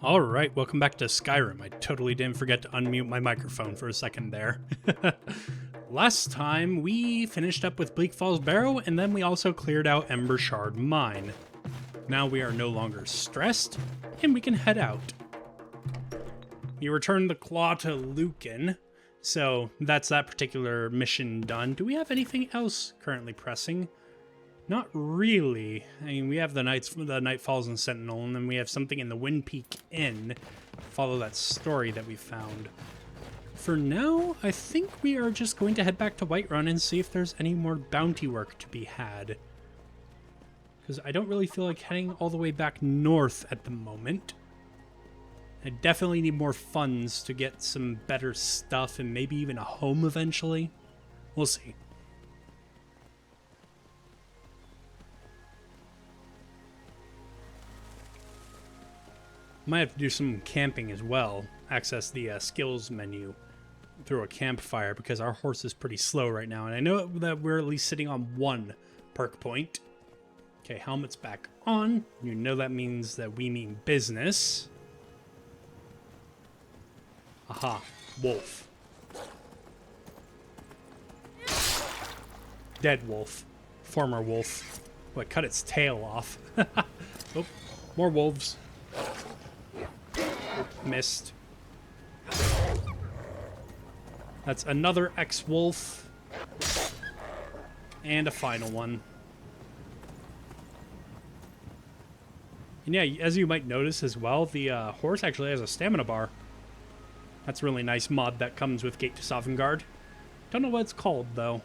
Alright, welcome back to Skyrim. I totally didn't forget to unmute my microphone for a second there. Last time, we finished up with Bleak Falls Barrow, and then we also cleared out Ember Shard Mine. Now we are no longer stressed, and we can head out. You return the claw to Lucan, so that's that particular mission done. Do we have anything else currently pressing? Not really. I mean, we have the Night Falls and Sentinel, and then we have something in the Wind Peak Inn. Follow that story that we found. For now, I think we are just going to head back to Whiterun and see if there's any more bounty work to be had. Because I don't really feel like heading all the way back north at the moment. I definitely need more funds to get some better stuff and maybe even a home eventually. We'll see. Might have to do some camping as well. Access the skills menu through a campfire because our horse is pretty slow right now. And I know that we're at least sitting on one perk point. Okay, helmet's back on. You know that means that we mean business. Aha, wolf. Dead wolf. Former wolf. What, cut its tail off. Oh, more wolves. Missed. That's another ex-wolf. And a final one. And yeah, as you might notice as well, the horse actually has a stamina bar. That's a really nice mod that comes with Gate to Sovngarde. Don't know what it's called, though.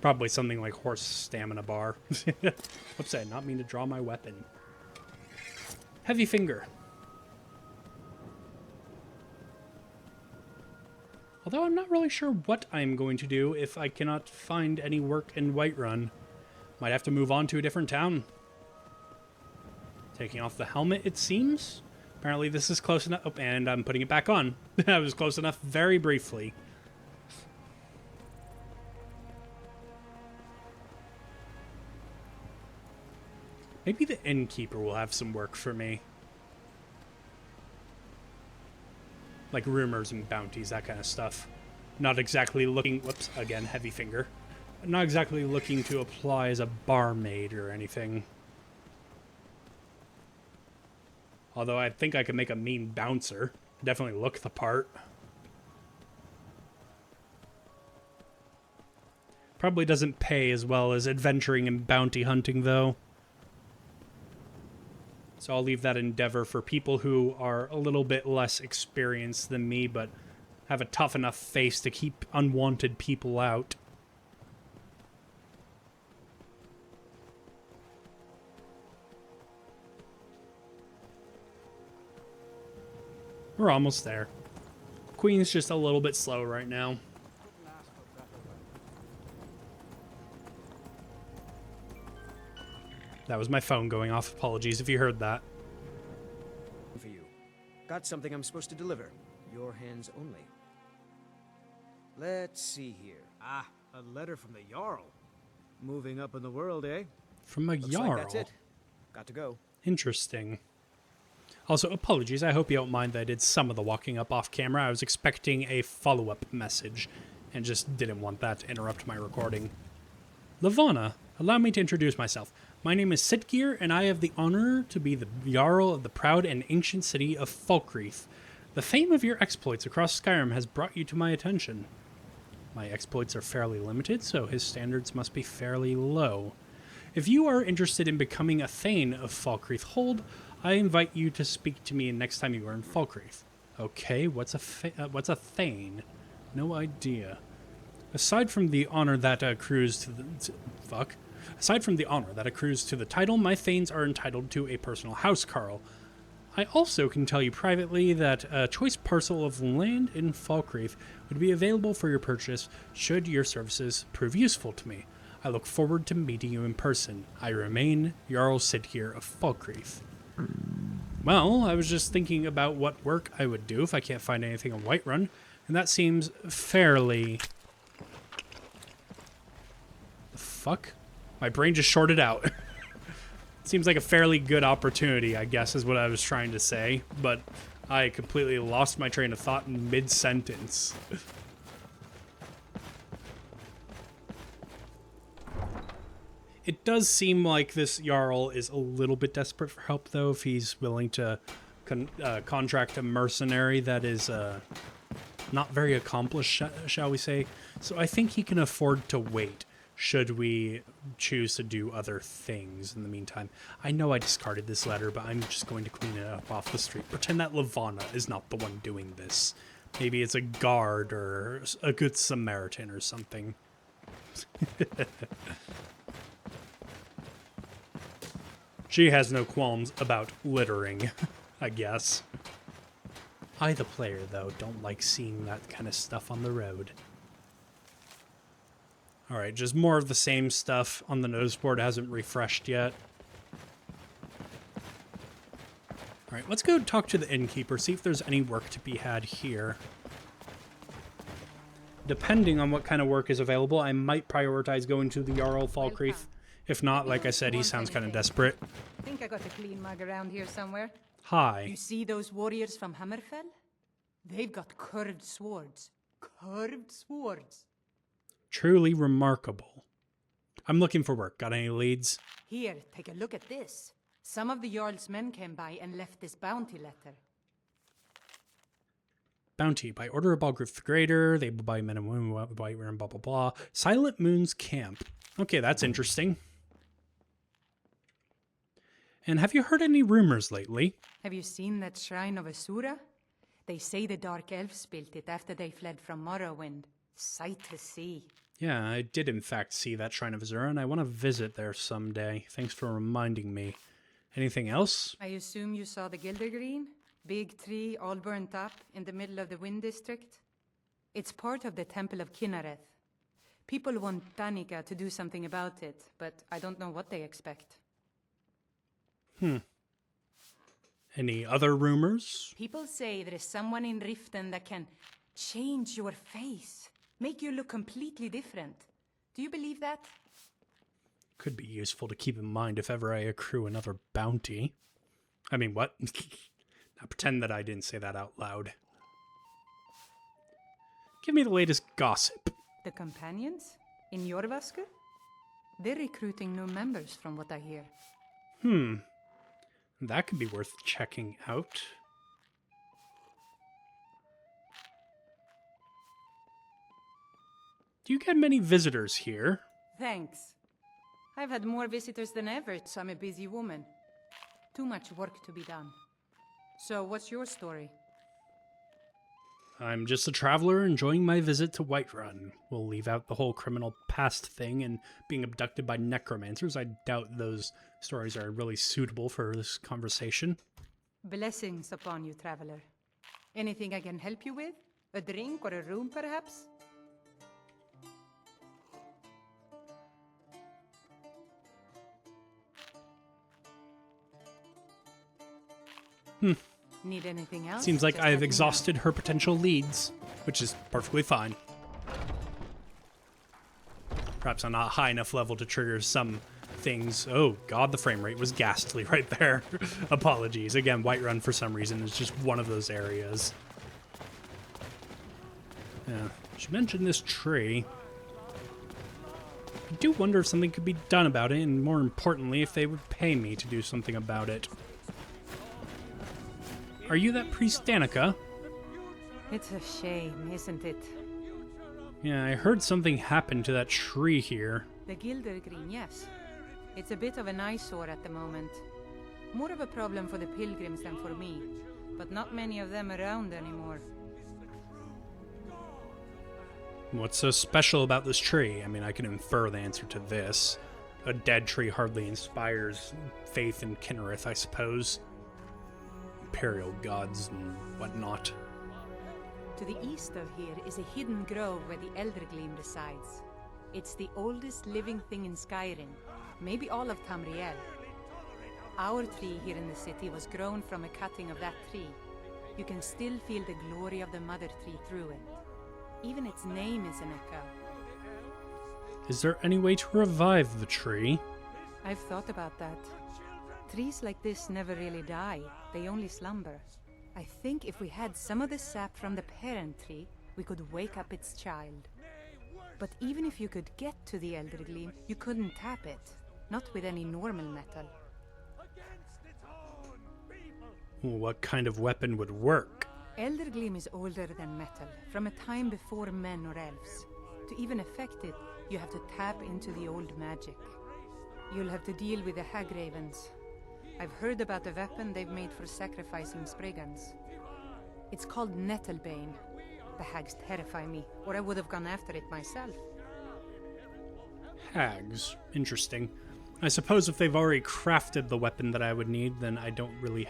Probably something like horse stamina bar. Whoops, I did not mean to draw my weapon. Heavy finger. Although I'm not really sure what I'm going to do if I cannot find any work in Whiterun. Might have to move on to a different town. Taking off the helmet, it seems. Apparently this is close enough. Oh, and I'm putting it back on. I was close enough very briefly. Maybe the innkeeper will have some work for me. Like rumors and bounties, that kind of stuff. Not exactly looking... Whoops, again, heavy finger. Not exactly looking to apply as a barmaid or anything. Although I think I could make a mean bouncer. Definitely look the part. Probably doesn't pay as well as adventuring and bounty hunting, though. So I'll leave that endeavor for people who are a little bit less experienced than me, but have a tough enough face to keep unwanted people out. We're almost there. Queen's just a little bit slow right now. That was my phone going off. Apologies if you heard that. For you. Got something I'm supposed to deliver. Your hands only. Let's see here. Ah, a letter from the Jarl. Moving up in the world, eh? From a Looks Jarl. like that's it. Got to go. Interesting. Also, apologies. I hope you don't mind that I did some of the walking up off camera. I was expecting a follow-up message and just didn't want that to interrupt my recording. Levana, allow me to introduce myself. My name is Sitgeir, and I have the honor to be the Jarl of the proud and ancient city of Falkreath. The fame of your exploits across Skyrim has brought you to my attention. My exploits are fairly limited, so his standards must be fairly low. If you are interested in becoming a Thane of Falkreath Hold, I invite you to speak to me next time you are in Falkreath. Okay, what's a Thane? No idea. Aside from the honor that accrues to the... Aside from the honor that accrues to the title, my Thanes are entitled to a personal housecarl. I also can tell you privately that a choice parcel of land in Falkreath would be available for your purchase should your services prove useful to me. I look forward to meeting you in person. I remain Jarl Sitgeir of Falkreath. Well, I was just thinking about what work I would do if I can't find anything in Whiterun, and that seems fairly... The fuck? My brain just shorted out. Seems like a fairly good opportunity, I guess, is what I was trying to say, but I completely lost my train of thought in mid-sentence. It does seem like this Jarl is a little bit desperate for help, though, if he's willing to contract a mercenary that is not very accomplished, shall we say. So I think he can afford to wait, should we choose to do other things in the meantime. I know I discarded this letter, but I'm just going to clean it up off the street. Pretend that Levana is not the one doing this. Maybe it's a guard or a good Samaritan or something. She has no qualms about littering, I guess. I, the player, though, don't like seeing that kind of stuff on the road. Alright, just more of the same stuff on the notice board. It hasn't refreshed yet. Alright, let's go talk to the innkeeper, see if there's any work to be had here. Depending on what kind of work is available, I might prioritize going to the Jarl Falkreath. If not, like I said, he sounds kind of desperate. Think I got a clean mug around here somewhere. Hi. You see those warriors from Hammerfell? They've got curved swords. Curved swords. Truly remarkable. I'm looking for work. Got any leads? Here, take a look at this. Some of the Jarl's men came by and left this bounty letter. Bounty. By order of Balgruuf the Greater, they will buy men and women, white and blah, blah, blah. Silent Moon's Camp. Okay, that's interesting. And have you heard any rumors lately? Have you seen that shrine of Asura? They say the Dark Elves built it after they fled from Morrowind. Sight to see. Yeah, I did in fact see that shrine of Azura, and I want to visit there someday. Thanks for reminding me. Anything else? I assume you saw the Gildergreen? Big tree all burnt up in the middle of the Wind District? It's part of the Temple of Kinnereth. People want Danica to do something about it, but I don't know what they expect. Any other rumors? People say there is someone in Riften that can change your face, make you look completely different. Do you believe that? Could be useful to keep in mind if ever I accrue another bounty. I mean, what? Now pretend that I didn't say that out loud. Give me the latest gossip. The companions? In Jorvaskr? They're recruiting new members from what I hear. That could be worth checking out. Do you get many visitors here? Thanks. I've had more visitors than ever, so I'm a busy woman. Too much work to be done. So, what's your story? I'm just a traveler enjoying my visit to Whiterun. We'll leave out the whole criminal past thing and being abducted by necromancers. I doubt those stories are really suitable for this conversation. Blessings upon you, traveler. Anything I can help you with? A drink or a room, perhaps? Need anything else? Seems like Just I've let me know. exhausted her potential leads, which is perfectly fine. Perhaps I'm not high enough level to trigger some things. Oh god, the frame rate was ghastly right there. Apologies. Again, Whiterun for some reason is just one of those areas. Yeah, she mentioned this tree. I do wonder if something could be done about it, and more importantly, if they would pay me to do something about it. Are you that priest Danica? It's a shame, isn't it? Yeah, I heard something happened to that tree here. The Gildergreen, yes. It's a bit of an eyesore at the moment. More of a problem for the pilgrims than for me, but not many of them around anymore. What's so special about this tree? I mean, I can infer the answer to this. A dead tree hardly inspires faith in Kinnereth, I suppose. Imperial gods and whatnot. To the east of here is a hidden grove where the Eldergleam resides. It's the oldest living thing in Skyrim, maybe all of Tamriel. Our tree here in the city was grown from a cutting of that tree. You can still feel the glory of the mother tree through it. Even its name is an echo. Is there any way to revive the tree? I've thought about that. Trees like this never really die. They only slumber. I think if we had some of the sap from the parent tree, we could wake up its child. But even if you could get to the Eldergleam, you couldn't tap it. Not with any normal metal. What kind of weapon would work? Eldergleam is older than metal, from a time before men or elves. To even affect it, you have to tap into the old magic. You'll have to deal with the Hagravens. I've heard about the weapon they've made for sacrificing Spriggans. It's called Nettlebane. The hags terrify me, or I would have gone after it myself. Hags. Interesting. I suppose if they've already crafted the weapon that I would need, then I don't really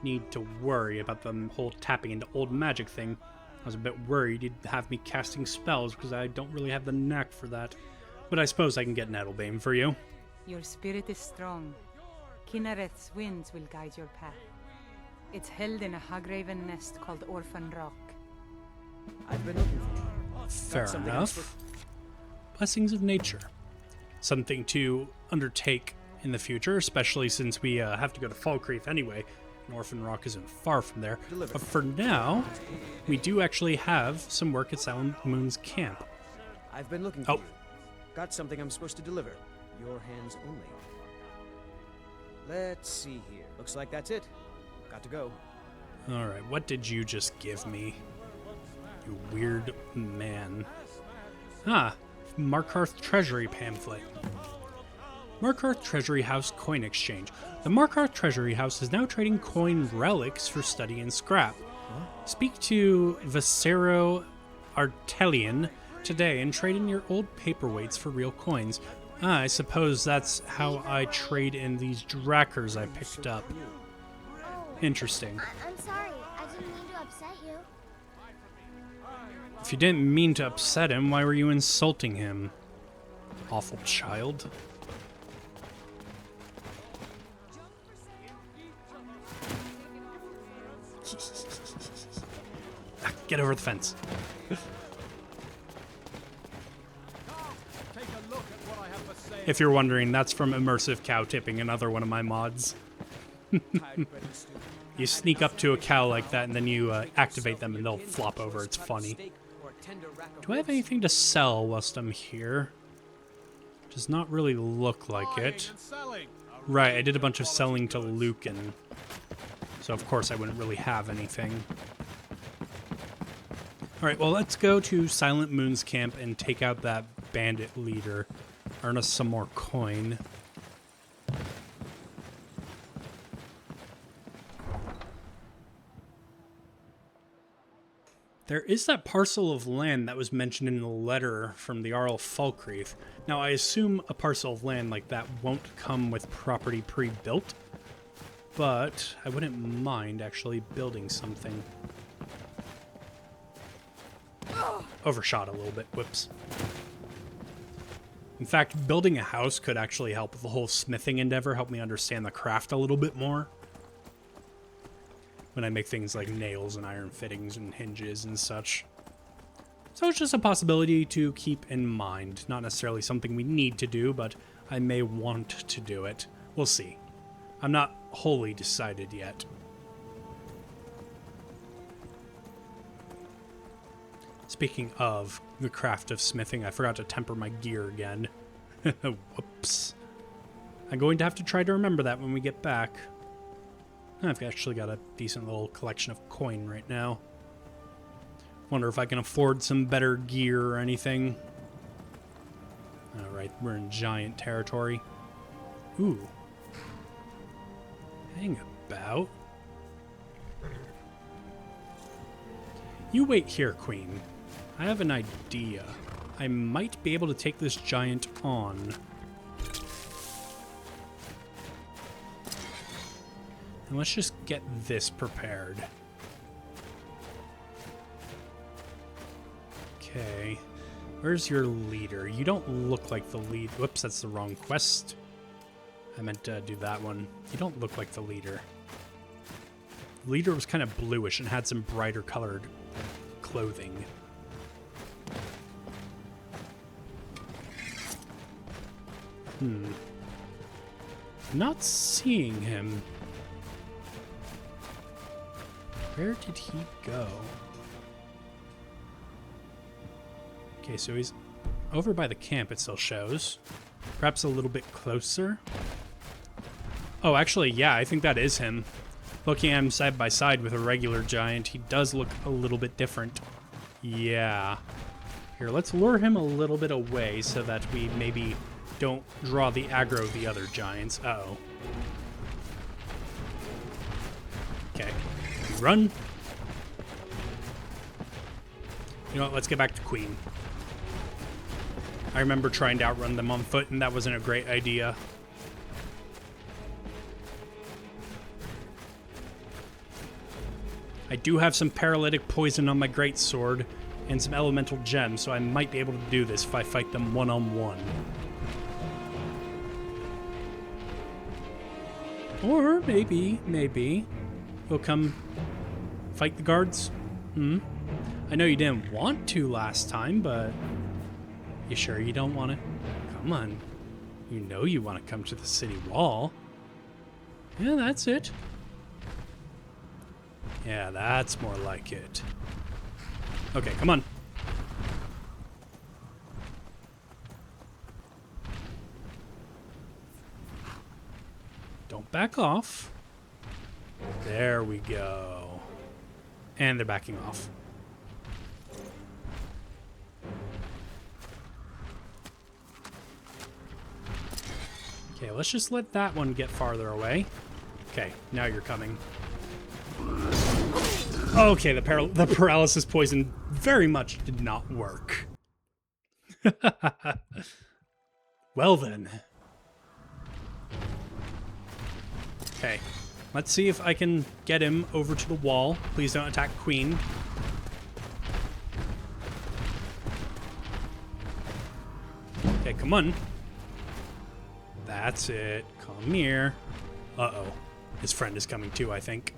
need to worry about the whole tapping into old magic thing. I was a bit worried you'd have me casting spells because I don't really have the knack for that. But I suppose I can get Nettlebane for you. Your spirit is strong. Kinnereth's winds will guide your path. It's held in a Hagraven nest called Orphan Rock. I've been looking for you. Fair enough. Blessings of nature. Something to undertake in the future, especially since we have to go to Falkreath anyway. And Orphan Rock isn't far from there. But for now, we do actually have some work at Silent Moon's camp. I've been looking for you. Got something I'm supposed to deliver. Your hands only. Let's see here. Looks like that's it. Got to go. Alright, what did you just give me? You weird man. Ah, Markarth Treasury pamphlet. Markarth Treasury House Coin Exchange. The Markarth Treasury House is now trading coin relics for study and scrap. Speak to Viscero Artelian today and trade in your old paperweights for real coins. Ah, I suppose that's how I trade in these Drakers I picked up. Interesting. I'm sorry. I didn't mean to upset you. If you didn't mean to upset him, why were you insulting him? Awful child. Get over the fence. If you're wondering, that's from Immersive Cow Tipping, another one of my mods. You sneak up to a cow like that and then you activate them and they'll flop over. It's funny. Do I have anything to sell whilst I'm here? Does not really look like it. Right, I did a bunch of selling to Lucan. So of course I wouldn't really have anything. Alright, well let's go to Silent Moon's camp and take out that bandit leader. Earn us some more coin. There is that parcel of land that was mentioned in the letter from the Jarl of Falkreath. Now, I assume a parcel of land like that won't come with property pre-built, but I wouldn't mind actually building something. Overshot a little bit, whoops. In fact, building a house could actually help with the whole smithing endeavor, help me understand the craft a little bit more. When I make things like nails and iron fittings and hinges and such. So it's just a possibility to keep in mind. Not necessarily something we need to do, but I may want to do it. We'll see. I'm not wholly decided yet. Speaking of the craft of smithing, I forgot to temper my gear again. Whoops. I'm going to have to try to remember that when we get back. I've actually got a decent little collection of coin right now. Wonder if I can afford some better gear or anything. Alright, we're in giant territory. Ooh. Hang about. You wait here, Queen. I have an idea. I might be able to take this giant on. And let's just get this prepared. Okay. Where's your leader? You don't look like the lead. Whoops, that's the wrong quest. I meant to do that one. You don't look like the leader. The leader was kind of bluish and had some brighter colored clothing. Not seeing him. Where did he go? Okay, so he's over by the camp, it still shows. Perhaps a little bit closer. Oh, actually, yeah, I think that is him. Looking at him side by side with a regular giant, he does look a little bit different. Yeah. Here, let's lure him a little bit away so that we maybe don't draw the aggro of the other giants. Uh-oh. Okay. Run. You know what? Let's get back to Queen. I remember trying to outrun them on foot, and that wasn't a great idea. I do have some paralytic poison on my greatsword and some elemental gems, so I might be able to do this if I fight them one-on-one. Or maybe you'll come fight the guards. I know you didn't want to last time, but you sure you don't want to? Come on. You know you want to come to the city wall. Yeah, that's it. Yeah, that's more like it. Okay, come on. Don't back off. There we go. And they're backing off. Okay, let's just let that one get farther away. Okay, now you're coming. Okay, the paralysis poison very much did not work. Well then. Okay, let's see if I can get him over to the wall. Please don't attack Queen. Okay, come on. That's it. Come here. Uh-oh. His friend is coming too, I think.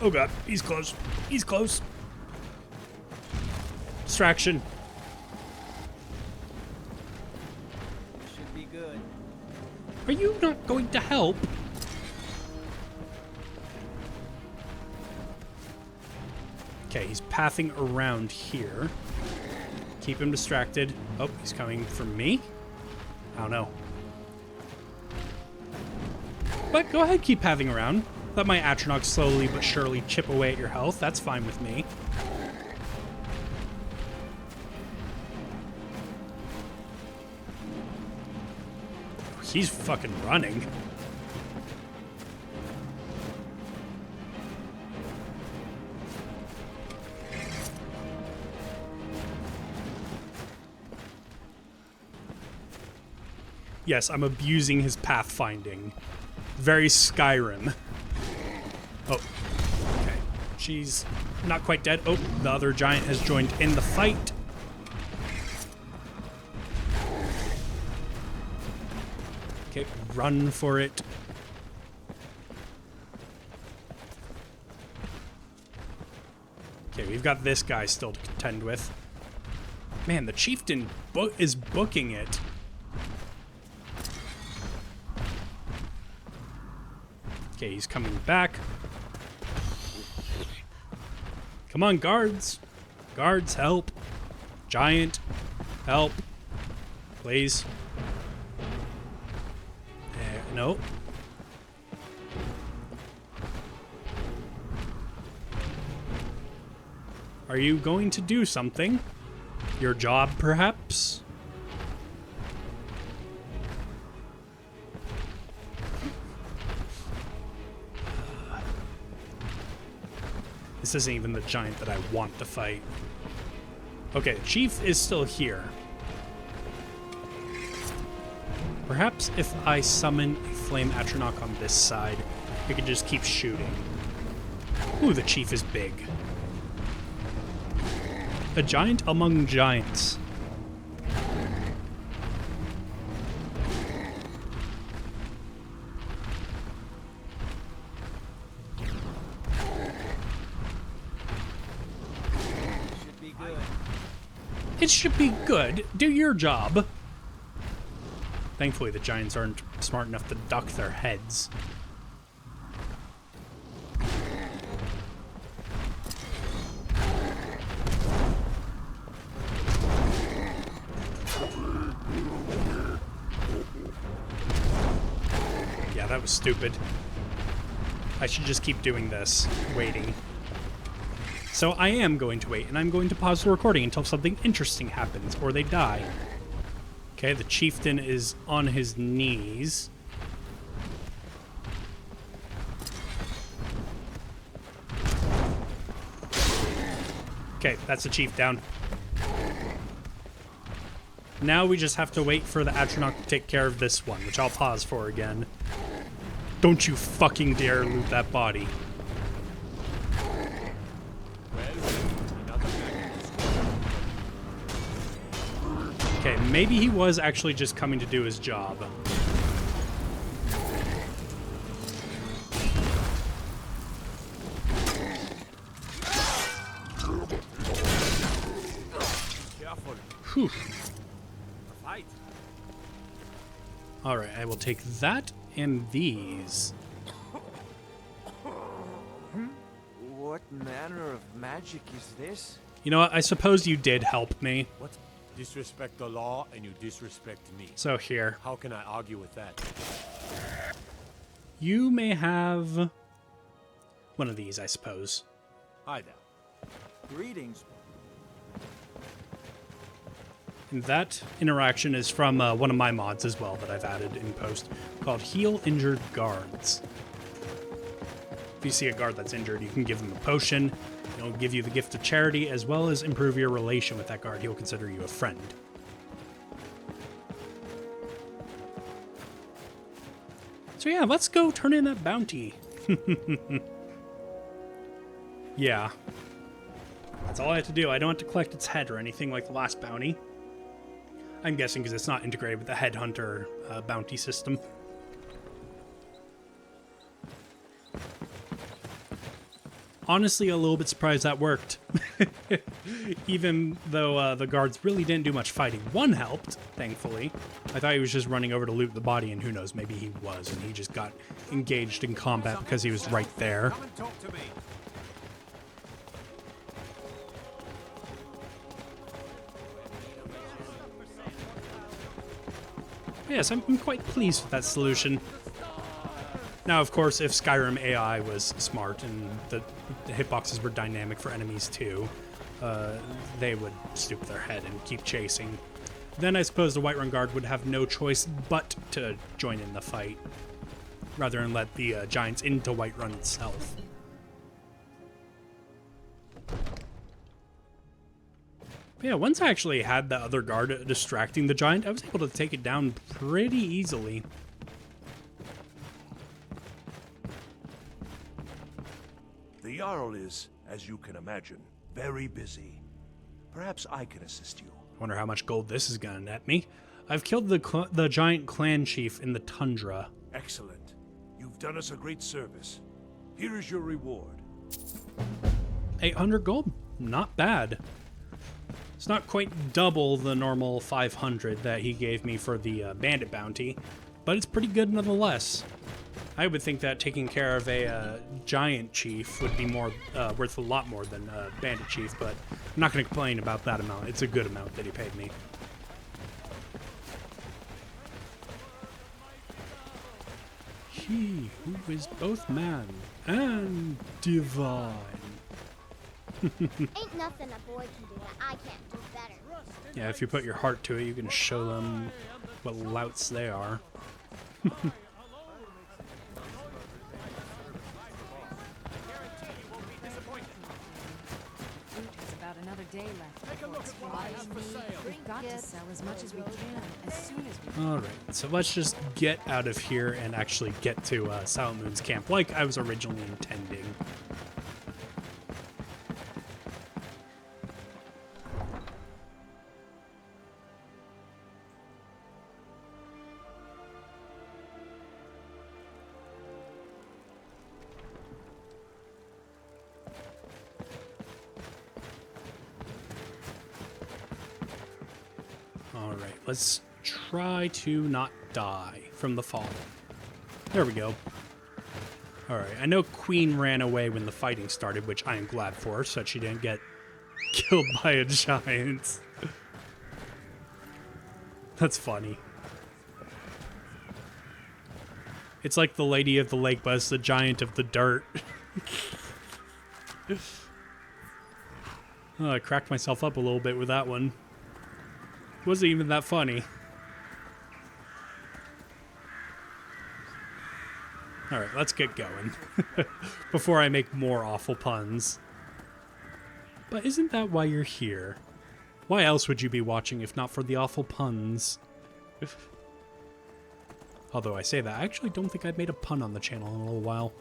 Oh god, he's close. He's close. Distraction. Should be good. Are you not going to help? Okay, he's pathing around here. Keep him distracted. Oh, he's coming for me? I don't know. But go ahead, keep pathing around. Let my Atronach slowly but surely chip away at your health. That's fine with me. He's fucking running. Yes, I'm abusing his pathfinding. Very Skyrim. Oh, okay. She's not quite dead. Oh, the other giant has joined in the fight. Okay, run for it. Okay, we've got this guy still to contend with. Man, the chieftain is booking it. Okay, he's coming back. Come on, guards. Guards, help. Giant, help. Please. No. Are you going to do something? Your job, perhaps? This isn't even the giant that I want to fight. Okay, the chief is still here. Perhaps if I summon a flame Atronach on this side, we could just keep shooting. Ooh, the chief is big. A giant among giants. This should be good. Do your job. Thankfully, the giants aren't smart enough to duck their heads. Yeah, that was stupid. I should just keep doing this, waiting. So I am going to wait, and I'm going to pause the recording until something interesting happens, or they die. Okay, the chieftain is on his knees. Okay, that's the chief down. Now we just have to wait for the Atronach to take care of this one, which I'll pause for again. Don't you fucking dare loot that body. Okay, maybe he was actually just coming to do his job. Whew. Alright, I will take that and these. What manner of magic is this? You know what? I suppose you did help me. What? Disrespect the law and you disrespect me. So here. How can I argue with that? You may have one of these, I suppose. Hi there. Greetings. And that interaction is from one of my mods as well that I've added in post, called Heal Injured Guards. If you see a guard that's injured, you can give them a potion. It'll give you the gift of charity, as well as improve your relation with that guard. He'll consider you a friend. So yeah, let's go turn in that bounty. Yeah. That's all I have to do. I don't have to collect its head or anything like the last bounty. I'm guessing because it's not integrated with the headhunter bounty system. Honestly, a little bit surprised that worked. Even though the guards really didn't do much fighting. One helped, thankfully. I thought he was just running over to loot the body, and who knows, maybe he was, and he just got engaged in combat because he was right there. Come and talk to me. Yes, I'm quite pleased with that solution. Now, of course, if Skyrim AI was smart and the hitboxes were dynamic for enemies too, they would stoop their head and keep chasing. Then I suppose the Whiterun Guard would have no choice but to join in the fight, rather than let the giants into Whiterun itself. But yeah, once I actually had the other guard distracting the giant, I was able to take it down pretty easily. The Jarl is, as you can imagine, very busy. Perhaps I can assist you. Wonder how much gold this is gonna net me. I've killed the giant clan chief in the tundra. Excellent. You've done us a great service. Here is your reward. 800 gold, not bad. It's not quite double the normal 500 that he gave me for the bandit bounty, but it's pretty good nonetheless. I would think that taking care of a giant chief would be more worth a lot more than a bandit chief, but I'm not going to complain about that amount. It's a good amount that he paid me. He who is both man and divine. Ain't nothing a boy can do that I can't do better. Yeah, if you put your heart to it, you can show them what louts they are. About another day left. We've got to sell as much as we can, as soon as we Alright, so let's just get out of here and actually get to Silent Moon's camp like I was originally intending. Alright, let's try to not die from the fall. There we go. Alright, I know Queen ran away when the fighting started, which I am glad for, so that she didn't get killed by a giant. That's funny. It's like the Lady of the Lake, but it's the giant of the dirt. Oh, I cracked myself up a little bit with that one. It wasn't even that funny. Alright, let's get going. Before I make more awful puns. But isn't that why you're here? Why else would you be watching if not for the awful puns? Although I say that, I actually don't think I've made a pun on the channel in a little while.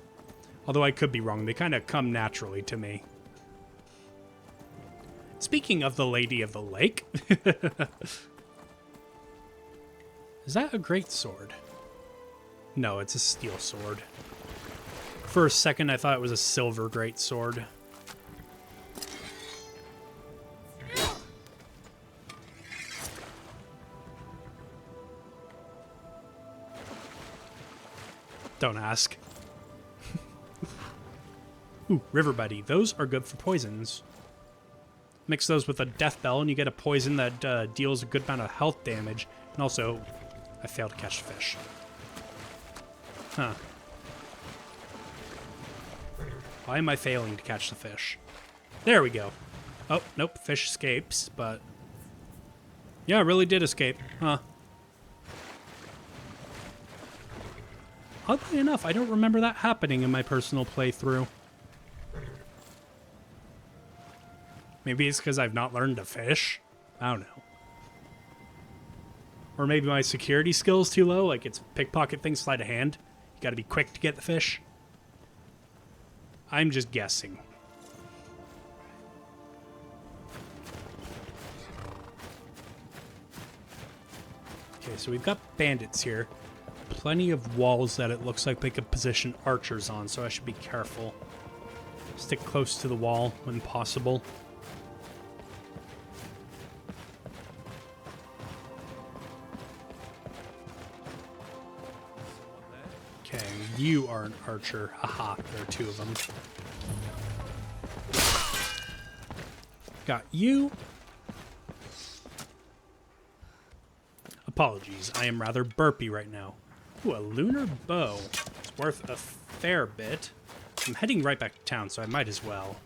Although I could be wrong, they kind of come naturally to me. Speaking of the Lady of the Lake... Is that a great sword? No, it's a steel sword. For a second, I thought it was a silver great sword. Don't ask. Ooh, River Buddy. Those are good for poisons. Mix those with a Death Bell and you get a poison that deals a good amount of health damage. And also, I failed to catch the fish. Huh. Why am I failing to catch the fish? There we go. Oh, nope, fish escapes, but... Yeah, it really did escape. Huh. Oddly enough, I don't remember that happening in my personal playthrough. Maybe it's because I've not learned to fish? I don't know. Or maybe my security skill's too low, like it's pickpocket thing, sleight of hand. You gotta be quick to get the fish. I'm just guessing. Okay, so we've got bandits here. Plenty of walls that it looks like they could position archers on, so I should be careful. Stick close to the wall when possible. Okay, you are an archer. Haha, there are two of them. Got you. Apologies, I am rather burpy right now. Ooh, a lunar bow. It's worth a fair bit. I'm heading right back to town, so I might as well.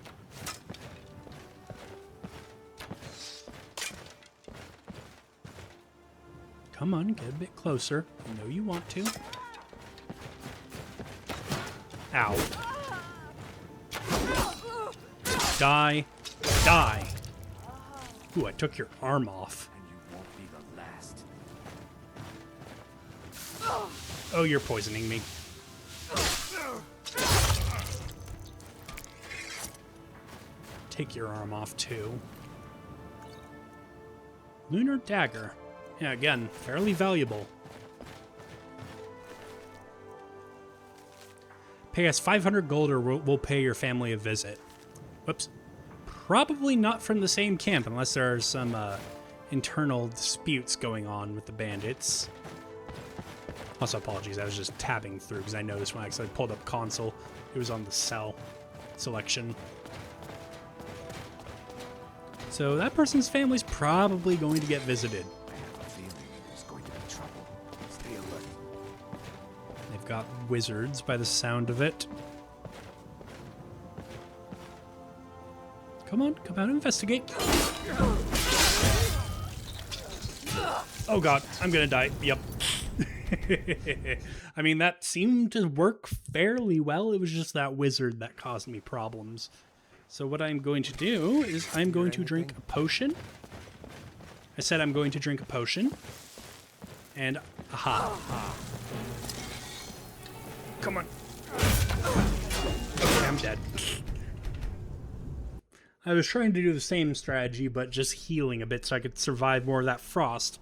Come on, get a bit closer. I know you want to. Ow. Die. Die. Ooh, I took your arm off. And you won't be the last. Oh, you're poisoning me. Take your arm off, too. Lunar dagger. Yeah, again, fairly valuable. Pay us 500 gold or we'll pay your family a visit. Whoops. Probably not from the same camp unless there are some internal disputes going on with the bandits. Also, apologies, I was just tabbing through because I noticed when I pulled up console, it was on the cell selection. So that person's family's probably going to get visited. I have a feeling there's going to be trouble. Stay alert. They've got wizards by the sound of it. Come on, come out and investigate. Oh god, I'm gonna die. Yep. I mean, that seemed to work fairly well. It was just that wizard that caused me problems. So what I'm going to do is I'm going to drink a potion. I said I'm going to drink a potion. And, aha. Come on. Okay, I'm dead. I was trying to do the same strategy, but just healing a bit so I could survive more of that frost.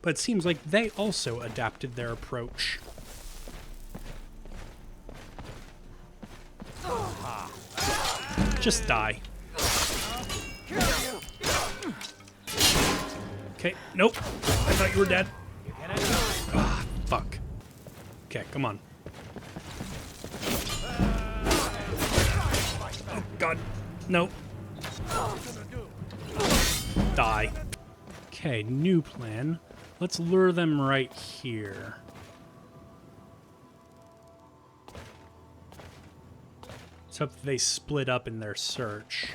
But it seems like they also adapted their approach. Just die. Okay, nope. I thought you were dead. Ah, fuck. Okay, come on. Oh, God. Nope. Die. Okay, new plan. Let's lure them right here. Let's hope they split up in their search.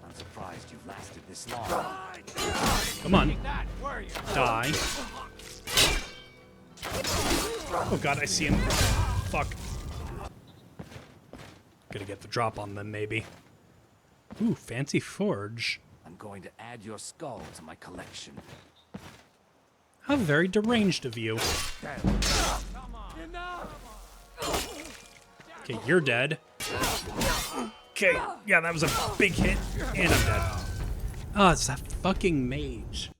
I'm surprised you've lasted this long. Come on. Die. Oh god, I see him. Fuck. Gotta get the drop on them, maybe. Ooh, fancy forge. I'm going to add your skull to my collection. How very deranged of you. Okay, you're dead. Okay, yeah, that was a big hit. And I'm dead. Oh, it's that fucking mage.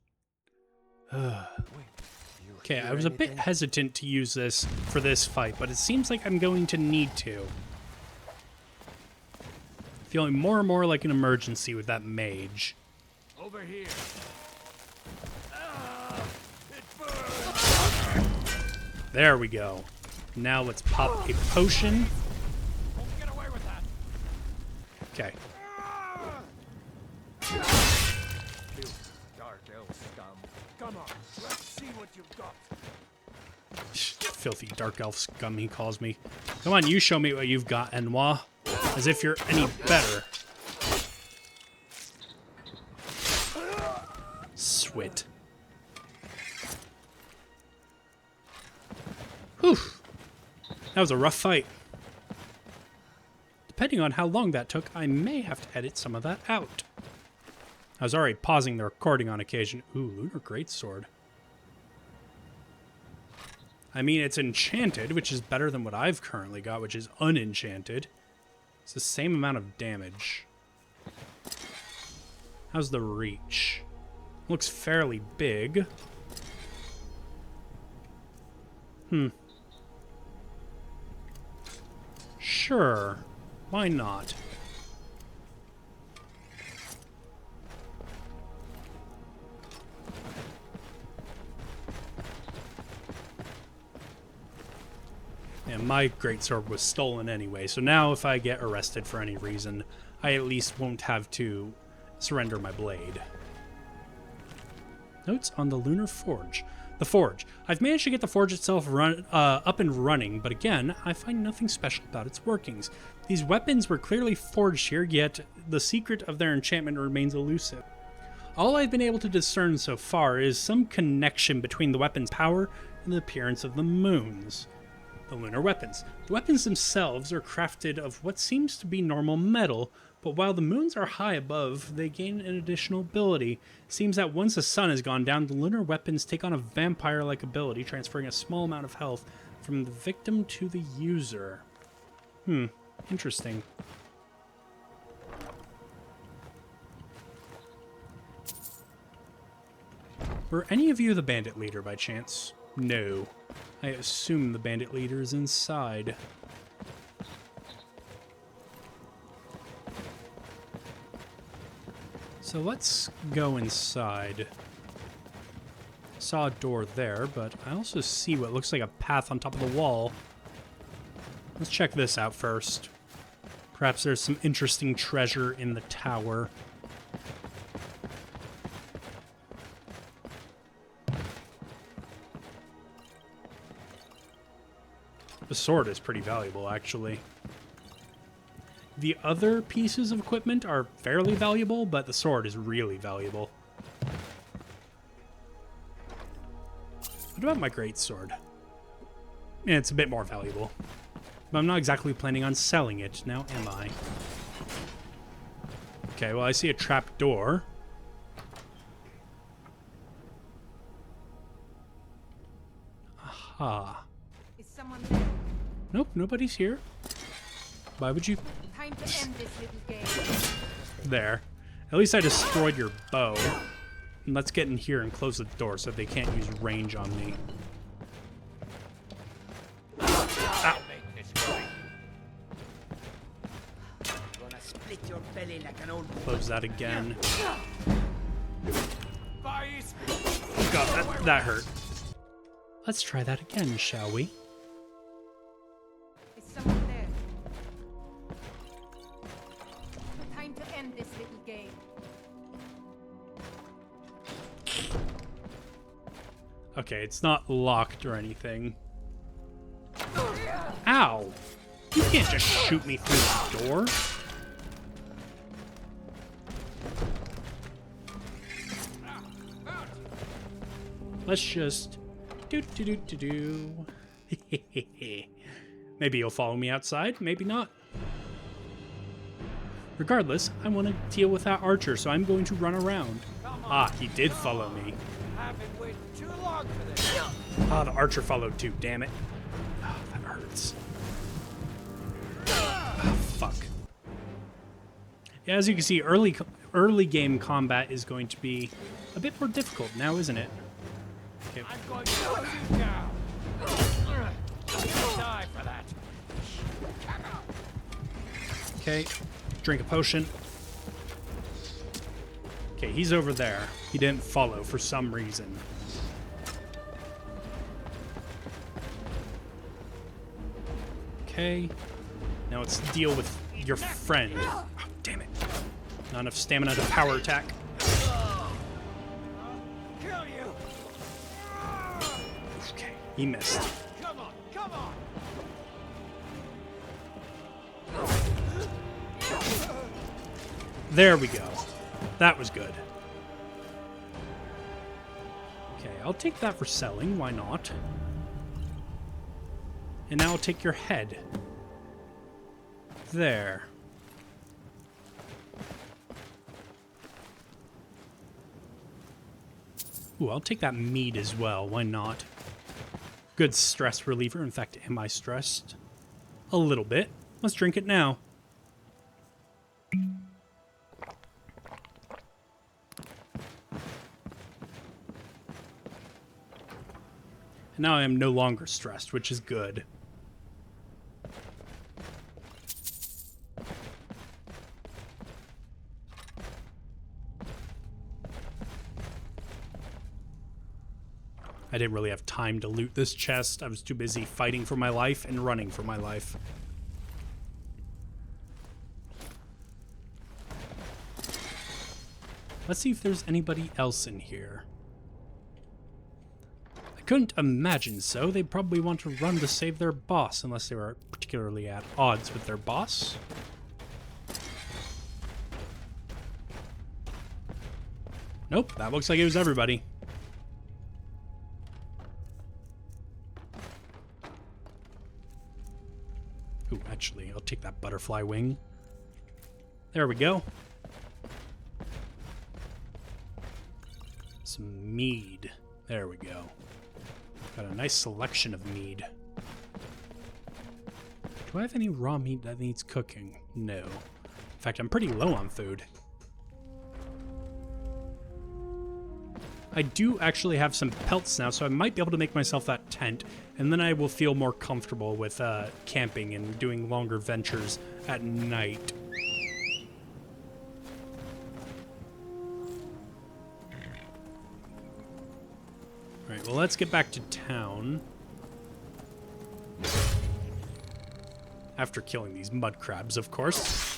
Okay, I was a bit hesitant to use this for this fight, but it seems like I'm going to need to. Feeling more and more like an emergency with that mage. Over here. There we go. Now let's pop a potion. Won't get away with that. Okay. You dark elf scum. Come on, let's see what you've got. Filthy dark elf scum, he calls me. Come on, you show me what you've got, Enwa. As if you're any better. Swit. Whew. That was a rough fight. Depending on how long that took, I may have to edit some of that out. I was already pausing the recording on occasion. Ooh, Lunar Greatsword. I mean, it's enchanted, which is better than what I've currently got, which is unenchanted. It's the same amount of damage. How's the reach? Looks fairly big. Sure. Why not? And my greatsword was stolen anyway, so now if I get arrested for any reason, I at least won't have to surrender my blade. Notes on the Lunar Forge. The Forge. I've managed to get the Forge itself up and running, but again, I find nothing special about its workings. These weapons were clearly forged here, yet the secret of their enchantment remains elusive. All I've been able to discern so far is some connection between the weapon's power and the appearance of the moons. The lunar weapons. The weapons themselves are crafted of what seems to be normal metal, but while the moons are high above, they gain an additional ability. It seems that once the sun has gone down, the lunar weapons take on a vampire-like ability, transferring a small amount of health from the victim to the user. Interesting. Were any of you the bandit leader by chance? No. I assume the bandit leader is inside. So let's go inside. Saw a door there, but I also see what looks like a path on top of the wall. Let's check this out first. Perhaps there's some interesting treasure in the tower. The sword is pretty valuable, actually. The other pieces of equipment are fairly valuable, but the sword is really valuable. What about my greatsword? Yeah, it's a bit more valuable. But I'm not exactly planning on selling it, now am I? Okay, well I see a trap door. Aha. Is someone there? Nope, nobody's here. Why would you... Time to end this little game. There. At least I destroyed your bow. And let's get in here and close the door so they can't use range on me. Ow. Gonna split your belly like an old Close that again. Please. God, that hurt. Let's try that again, shall we? Is someone there? Time to end this little game. Okay, it's not locked or anything. Ow! You can't just shoot me through the door. Let's just do. Maybe you'll follow me outside, maybe not. Regardless, I want to deal with that archer, so I'm going to run around. Ah, he did follow me. I've been waiting too long for this. Ah, the archer followed too, damn it. Ah, that hurts. Ah, fuck. Yeah, as you can see, early game combat is going to be a bit more difficult now, isn't it? Okay. I'm going to put you down. You'll die for that. Okay, drink a potion. Okay, he's over there. He didn't follow for some reason. Okay, now let's deal with your friend. Oh, damn it. Not enough stamina to power attack. Kill you. Okay, he missed. Come on, come on. There we go. That was good. Okay, I'll take that for selling. Why not? And now I'll take your head. There. Ooh, I'll take that mead as well. Why not? Good stress reliever. In fact, am I stressed? A little bit. Let's drink it now. And now I am no longer stressed, which is good. I didn't really have time to loot this chest. I was too busy fighting for my life and running for my life. Let's see if there's anybody else in here. I couldn't imagine so. They'd probably want to run to save their boss, unless they were particularly at odds with their boss. Nope, that looks like it was everybody. Ooh, actually, I'll take that butterfly wing. There we go. Some mead. There we go. Got a nice selection of mead. Do I have any raw meat that needs cooking? No. In fact, I'm pretty low on food. I do actually have some pelts now, so I might be able to make myself that tent, and then I will feel more comfortable with camping and doing longer ventures at night. Alright, well, let's get back to town. After killing these mud crabs, of course.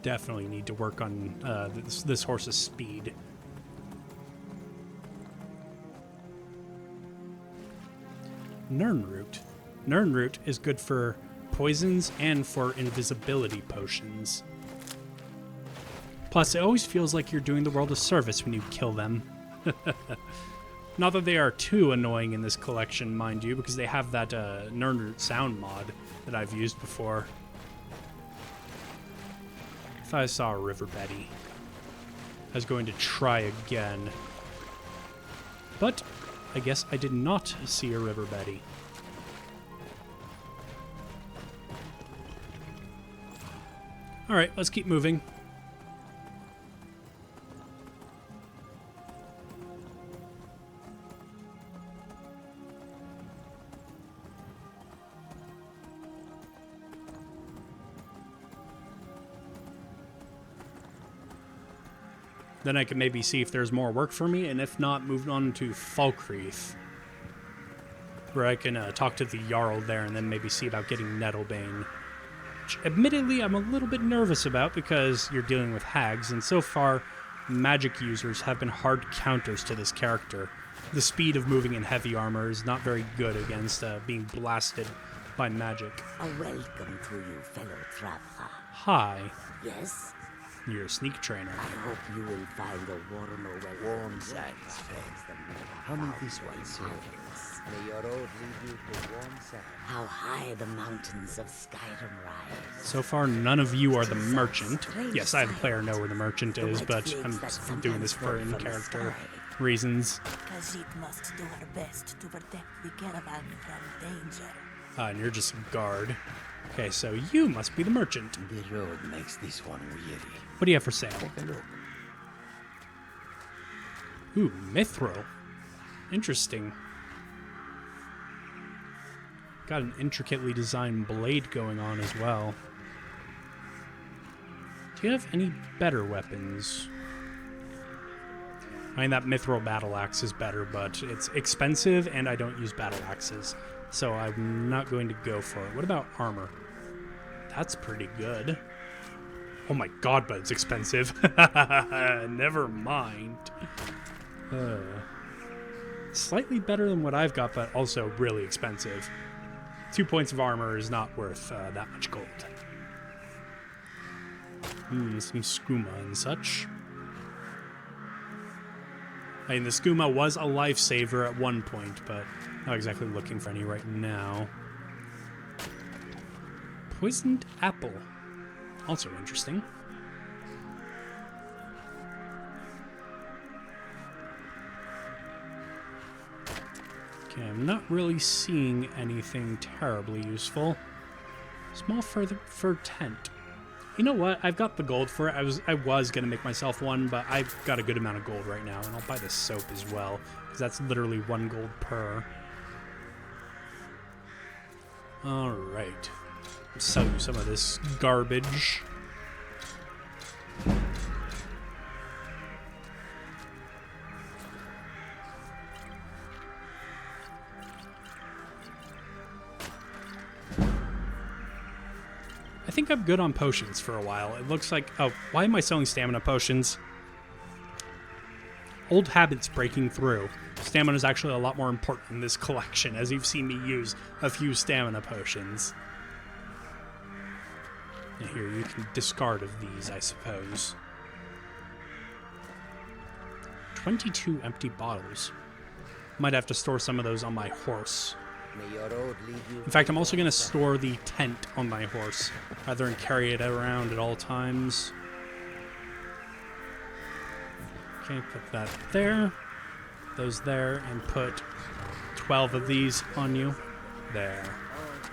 Definitely need to work on this horse's speed. Nirnroot. Nirnroot is good for poisons and for invisibility potions. Plus, it always feels like you're doing the world a service when you kill them. Not that they are too annoying in this collection, mind you, because they have that Nirnroot sound mod that I've used before. If I saw a river Betty, I was going to try again. But I guess I did not see a river Betty. Alright, let's keep moving. Then I can maybe see if there's more work for me, and if not, move on to Falkreath, where I can talk to the Jarl there and then maybe see about getting Nettlebane. Which, admittedly, I'm a little bit nervous about because you're dealing with hags, and so far, magic users have been hard counters to this character. The speed of moving in heavy armor is not very good against being blasted by magic. A welcome to you, fellow traveler. Hi, Yes? you're a sneak trainer. I hope you will find a warmer well warm sands, friends, than we have found this one, sir. May your road lead you to warm sand. How high the mountains of Skyrim rise. So far, none of you are the merchant. Yes, I have the player know where the merchant is, but I'm doing this for in-character reasons. Khajiit must do her best to protect the caravan from danger. And you're just a guard. Okay, so you must be the merchant. The road makes this one weary. What do you have for sale? Take a look. Ooh, mithril. Interesting. Got an intricately designed blade going on as well. Do you have any better weapons? I mean, that mithril battle axe is better, but it's expensive and I don't use battle axes, so I'm not going to go for it. What about armor? That's pretty good. Oh my god, but it's expensive. Never mind. Slightly better than what I've got, but also really expensive. 2 points of armor is not worth that much gold. Some skooma and such. I mean, the skooma was a lifesaver at one point, but not exactly looking for any right now. Poisoned apple. Also interesting. Okay, I'm not really seeing anything terribly useful. Small fur tent. You know what? I've got the gold for it. I was gonna make myself one, but I've got a good amount of gold right now, and I'll buy the soap as well, because that's literally 1 gold per. All right, I'll sell you some of this garbage. I think I'm good on potions for a while. It looks like... Oh, why am I selling stamina potions? Old habits breaking through. Stamina is actually a lot more important in this collection, as you've seen me use a few stamina potions. And here, you can discard of these, I suppose. 22 empty bottles. Might have to store some of those on my horse. May your road lead you. In fact, I'm also going to store the tent on my horse, rather than carry it around at all times. Okay, put that there, those there, and put 12 of these on you. There.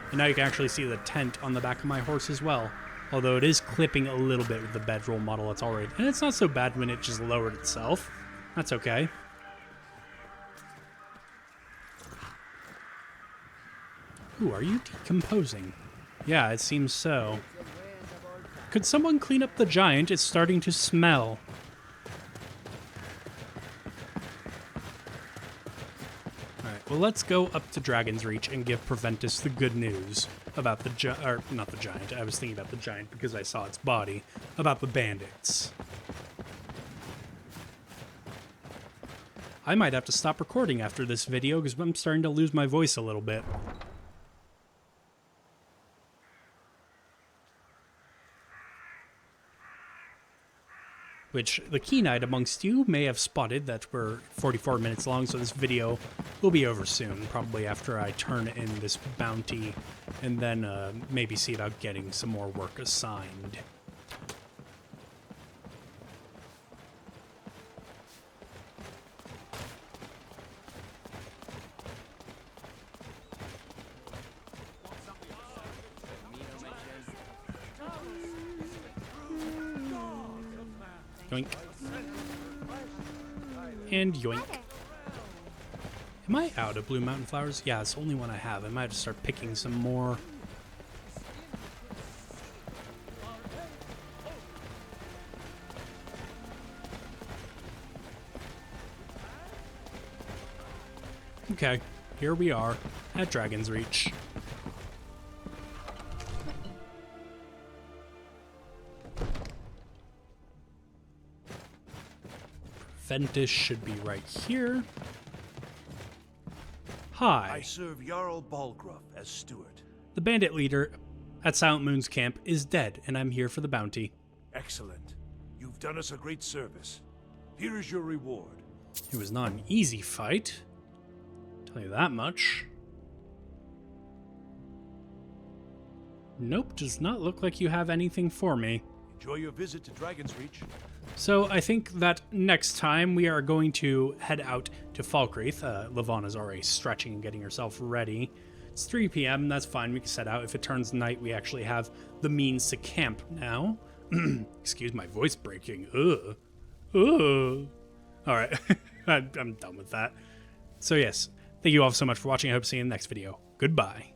And now you can actually see the tent on the back of my horse as well. Although it is clipping a little bit with the bedroll model that's already... And it's not so bad when it just lowered itself. That's okay. Ooh, are you decomposing? Yeah, it seems so. Could someone clean up the giant? It's starting to smell. Alright, well, let's go up to Dragon's Reach and give Proventus the good news about the or not the giant. I was thinking about the giant because I saw its body. About the bandits. I might have to stop recording after this video because I'm starting to lose my voice a little bit. Which the keen-eyed amongst you may have spotted that we're 44 minutes long, so this video will be over soon, probably after I turn in this bounty, and then maybe see about getting some more work assigned. Yoink. And yoink. Am I out of blue mountain flowers? Yeah, it's the only one I have. I might have to start picking some more. Okay, here we are at Dragon's Reach. Ventus should be right here. Hi. I serve Jarl Balgruff as steward. The bandit leader at Silent Moon's camp is dead, and I'm here for the bounty. Excellent. You've done us a great service. Here is your reward. It was not an easy fight. Tell you that much. Nope, does not look like you have anything for me. Enjoy your visit to Dragon's Reach. So I think that next time we are going to head out to Falkreath. Levana's already stretching and getting herself ready. It's 3 p.m. That's fine. We can set out. If it turns night, we actually have the means to camp now. Excuse my voice breaking. All right. I'm done with that. So yes, thank you all so much for watching. I hope to see you in the next video. Goodbye.